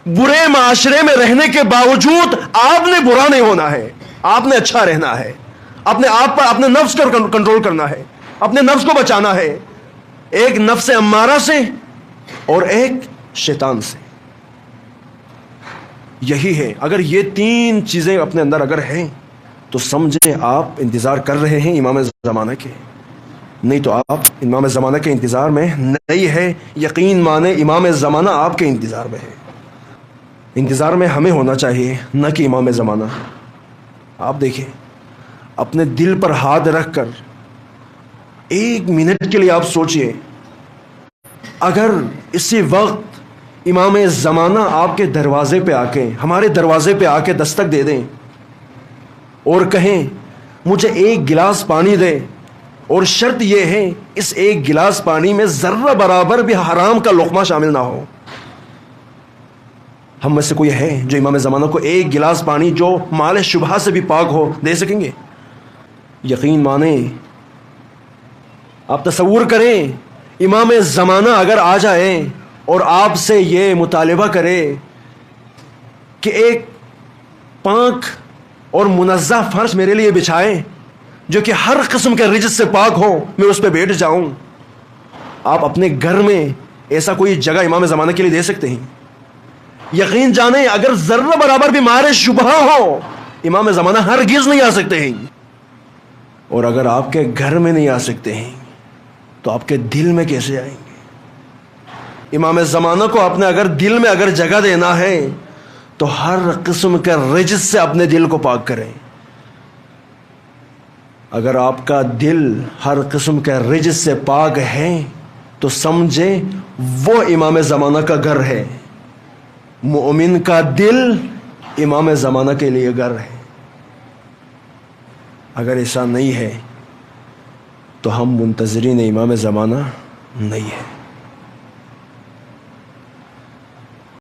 برے معاشرے میں رہنے کے باوجود آپ نے برا نہیں ہونا ہے، آپ نے اچھا رہنا ہے، اپنے آپ پر اپنے نفس کو کنٹرول کرنا ہے، اپنے نفس کو بچانا ہے، ایک نفس امارہ سے اور ایک شیطان سے۔ یہی ہے، اگر یہ تین چیزیں اپنے اندر اگر ہیں تو سمجھیں آپ انتظار کر رہے ہیں امام زمانہ کے، نہیں تو آپ امام زمانہ کے انتظار میں نہیں ہے، یقین مانے امام زمانہ آپ کے انتظار میں ہے۔ انتظار میں ہمیں ہونا چاہیے، نہ کہ امام زمانہ۔ آپ دیکھیں، اپنے دل پر ہاتھ رکھ کر ایک منٹ کے لیے آپ سوچئے، اگر اسی وقت امام زمانہ آپ کے دروازے پہ آ کے، ہمارے دروازے پہ آ کے دستک دے دیں اور کہیں مجھے ایک گلاس پانی دے، اور شرط یہ ہے اس ایک گلاس پانی میں ذرہ برابر بھی حرام کا لقمہ شامل نہ ہو، ہم میں سے کوئی ہے جو امام زمانہ کو ایک گلاس پانی جو مال شبہ سے بھی پاک ہو دے سکیں گے؟ یقین مانیں، آپ تصور کریں، امام زمانہ اگر آ جائے اور آپ سے یہ مطالبہ کرے کہ ایک پاک اور منزہ فرش میرے لیے بچھائیں جو کہ ہر قسم کے رجس سے پاک ہو، میں اس پہ بیٹھ جاؤں، آپ اپنے گھر میں ایسا کوئی جگہ امام زمانہ کے لیے دے سکتے ہیں؟ یقین جانیں، اگر ذرہ برابر بھی مارے شبہ ہو، امام زمانہ ہرگز نہیں آ سکتے ہیں۔ اور اگر آپ کے گھر میں نہیں آ سکتے ہیں تو آپ کے دل میں کیسے آئیں گے؟ امام زمانہ کو اپنے اگر دل میں اگر جگہ دینا ہے تو ہر قسم کے رجس سے اپنے دل کو پاک کریں۔ اگر آپ کا دل ہر قسم کے رجس سے پاک ہے تو سمجھیں وہ امام زمانہ کا گھر ہے، مومن کا دل امام زمانہ کے لیے گھر ہے۔ اگر ایسا نہیں ہے تو ہم منتظرین امام زمانہ نہیں ہیں۔